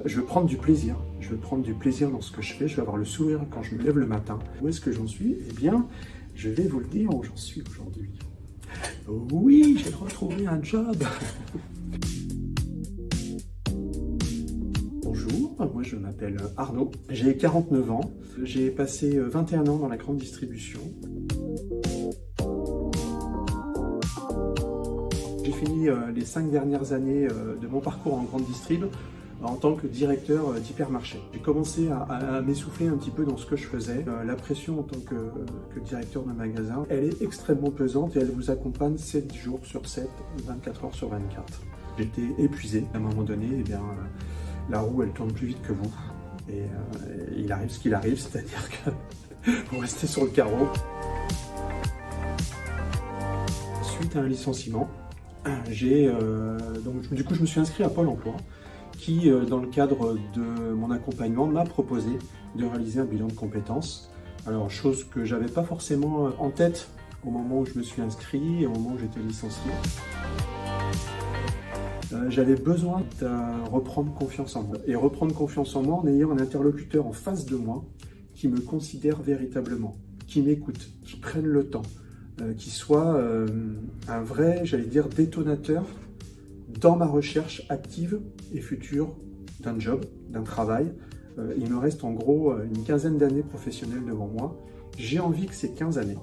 Je veux prendre du plaisir. Je veux prendre du plaisir dans ce que je fais. Je veux avoir le sourire quand je me lève le matin. Où est-ce que j'en suis? Eh bien, je vais vous le dire où j'en suis aujourd'hui. Oui, j'ai retrouvé un job. Bonjour, moi je m'appelle Arnaud. J'ai 49 ans. J'ai passé 21 ans dans la grande distribution. J'ai fini les 5 dernières années de mon parcours en grande distrib en tant que directeur d'hypermarché. J'ai commencé à m'essouffler un petit peu dans ce que je faisais. La pression en tant que directeur de magasin, elle est extrêmement pesante et elle vous accompagne 7 jours sur 7, 24 heures sur 24. J'étais épuisé. À un moment donné, eh bien, la roue, elle tourne plus vite que vous. Et il arrive ce qu'il arrive, c'est-à-dire que vous restez sur le carreau. Suite à un licenciement, du coup, je me suis inscrit à Pôle emploi, qui, dans le cadre de mon accompagnement, m'a proposé de réaliser un bilan de compétences. Alors, chose que j'avais pas forcément en tête au moment où je me suis inscrit et au moment où j'étais licencié. J'avais besoin de reprendre confiance en moi. Et reprendre confiance en moi en ayant un interlocuteur en face de moi qui me considère véritablement, qui m'écoute, qui prenne le temps, qui soit un vrai, j'allais dire, détonateur dans ma recherche active et future d'un job, d'un travail. Il me reste en gros une quinzaine d'années professionnelles devant moi. J'ai envie que ces 15 années,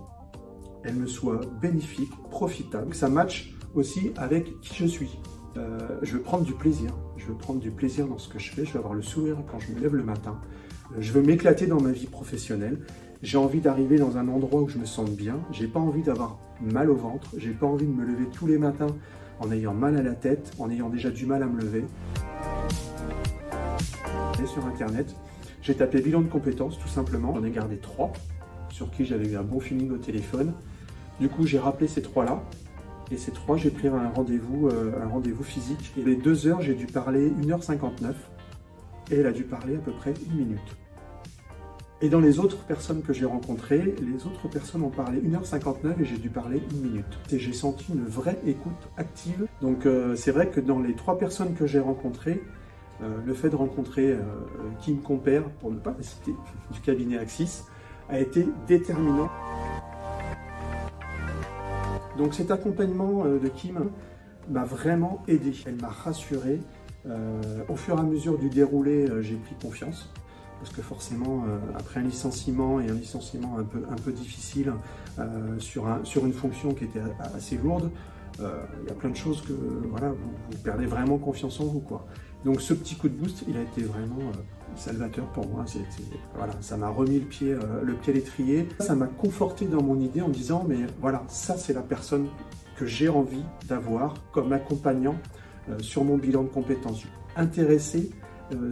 elles me soient bénéfiques, profitables, que ça matche aussi avec qui je suis. Je veux prendre du plaisir. Je veux prendre du plaisir dans ce que je fais. Je veux avoir le sourire quand je me lève le matin. Je veux m'éclater dans ma vie professionnelle. J'ai envie d'arriver dans un endroit où je me sente bien. J'ai pas envie d'avoir mal au ventre. J'ai pas envie de me lever tous les matins en ayant mal à la tête, en ayant déjà du mal à me lever. Et sur internet, j'ai tapé bilan de compétences tout simplement. J'en ai gardé 3 sur qui j'avais eu un bon feeling au téléphone. Du coup, j'ai rappelé ces 3-là. Et ces 3, j'ai pris un rendez-vous physique. Et les 2 heures, j'ai dû parler 1h59. Et elle a dû parler à peu près 1 minute. Et dans les autres personnes que j'ai rencontrées, les autres personnes ont parlé 1h59 et j'ai dû parler 1 minute. Et j'ai senti une vraie écoute active. Donc c'est vrai que dans les 3 personnes que j'ai rencontrées, le fait de rencontrer Kim Compère, pour ne pas la citer, du cabinet Axis, a été déterminant. Donc cet accompagnement de Kim m'a vraiment aidé. Elle m'a rassuré. Au fur et à mesure du déroulé, j'ai pris confiance. Parce que forcément, après un licenciement et un licenciement un peu difficile sur une fonction qui était assez lourde, il y a plein de choses que voilà, vous perdez vraiment confiance en vous, quoi. Donc ce petit coup de boost, il a été vraiment salvateur pour moi. Voilà, ça m'a remis le pied à l'étrier. Ça m'a conforté dans mon idée en me disant, mais voilà, ça c'est la personne que j'ai envie d'avoir comme accompagnant sur mon bilan de compétences. Intéressé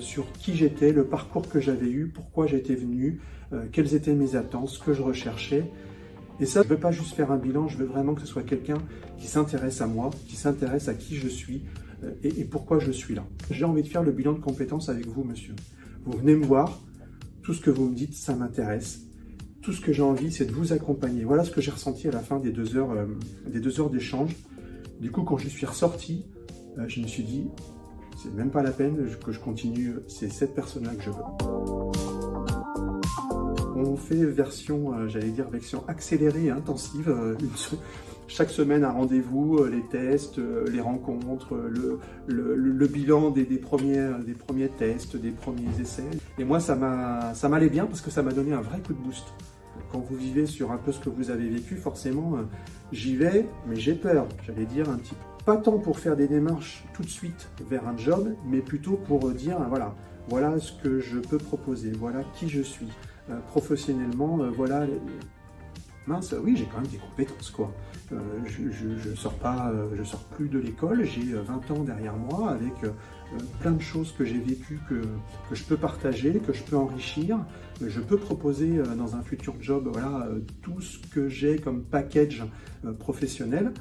sur qui j'étais, le parcours que j'avais eu, pourquoi j'étais venu, quelles étaient mes attentes, ce que je recherchais. Et ça, je ne veux pas juste faire un bilan, je veux vraiment que ce soit quelqu'un qui s'intéresse à moi, qui s'intéresse à qui je suis et pourquoi je suis là. J'ai envie de faire le bilan de compétences avec vous, monsieur. Vous venez me voir, tout ce que vous me dites, ça m'intéresse. Tout ce que j'ai envie, c'est de vous accompagner. Voilà ce que j'ai ressenti à la fin des 2 heures d'échange. Du coup, quand je suis ressorti, je me suis dit, c'est même pas la peine que je continue, c'est cette personne-là que je veux. On fait version, j'allais dire, version accélérée et intensive. Chaque semaine, un rendez-vous, les tests, les rencontres, le bilan des premiers tests, des premiers essais. Et moi, ça m'allait bien parce que ça m'a donné un vrai coup de boost. Quand vous vivez sur un peu ce que vous avez vécu, forcément, j'y vais, mais j'ai peur, j'allais dire un petit peu. Pas tant pour faire des démarches tout de suite vers un job, mais plutôt pour dire, voilà ce que je peux proposer, voilà qui je suis. Professionnellement, voilà, mince, oui, j'ai quand même des compétences, quoi. Je sors plus de l'école, j'ai 20 ans derrière moi avec plein de choses que j'ai vécues, que je peux partager, que je peux enrichir. Je peux proposer dans un futur job, voilà, tout ce que j'ai comme package professionnel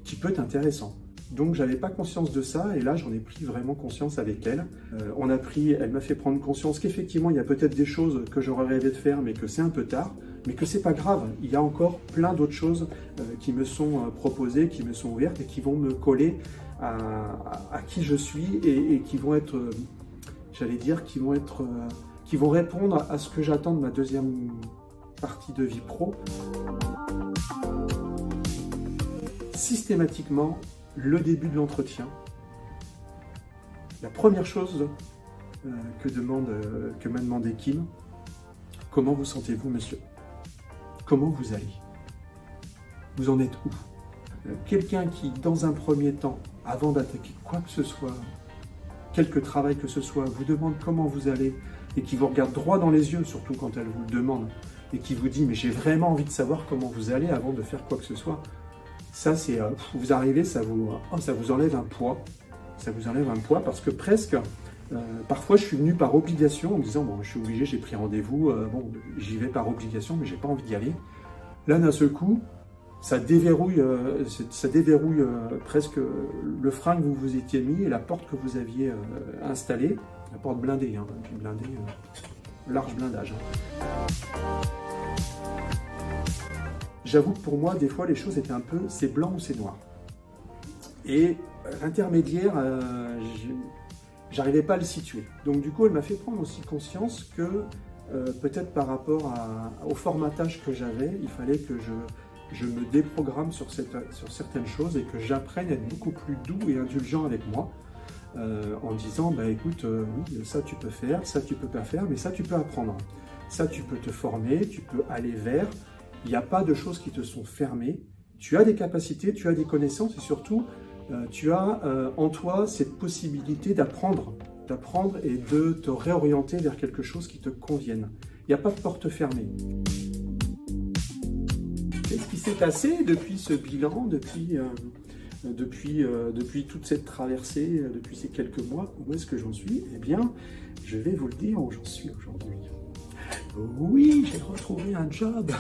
qui peut être intéressant. Donc j'avais pas conscience de ça et là j'en ai pris vraiment conscience avec elle. Elle m'a fait prendre conscience qu'effectivement il y a peut-être des choses que j'aurais rêvé de faire mais que c'est un peu tard, mais que c'est pas grave. Il y a encore plein d'autres choses qui me sont proposées, qui me sont ouvertes et qui vont me coller à qui je suis et qui vont être, j'allais dire, qui vont répondre à ce que j'attends de ma deuxième partie de vie pro. Systématiquement, le début de l'entretien, la première chose que m'a demandé Kim, comment vous sentez-vous, monsieur? Comment vous allez? Vous en êtes où? Quelqu'un qui, dans un premier temps, avant d'attaquer quoi que ce soit, quelque travail que ce soit, vous demande comment vous allez et qui vous regarde droit dans les yeux, surtout quand elle vous le demande, et qui vous dit « mais j'ai vraiment envie de savoir comment vous allez avant de faire quoi que ce soit », ça c'est, vous arrivez, ça vous enlève un poids. Ça vous enlève un poids parce que presque, parfois je suis venu par obligation en me disant « bon, je suis obligé, j'ai pris rendez-vous, bon, j'y vais par obligation, mais j'ai pas envie d'y aller ». Là, d'un seul coup, ça déverrouille presque le frein que vous vous étiez mis et la porte que vous aviez installée, la porte blindée, hein, puis blindée, large blindage. J'avoue que pour moi, des fois, les choses étaient un peu, c'est blanc ou c'est noir. Et l'intermédiaire, j'arrivais pas à le situer. Donc du coup, elle m'a fait prendre aussi conscience que peut-être par rapport au formatage que j'avais, il fallait que je me déprogramme sur certaines choses et que j'apprenne à être beaucoup plus doux et indulgent avec moi en disant bah, écoute, oui, ça tu peux faire, ça tu peux pas faire, mais ça tu peux apprendre. Ça tu peux te former, tu peux aller vers. Il n'y a pas de choses qui te sont fermées. Tu as des capacités, tu as des connaissances et surtout, tu as en toi cette possibilité d'apprendre et de te réorienter vers quelque chose qui te convienne. Il n'y a pas de porte fermée. Qu'est-ce qui s'est passé depuis ce bilan, depuis toute cette traversée, depuis ces quelques mois? Où est-ce que j'en suis? Eh bien, je vais vous le dire où j'en suis aujourd'hui. Oui, j'ai retrouvé un job.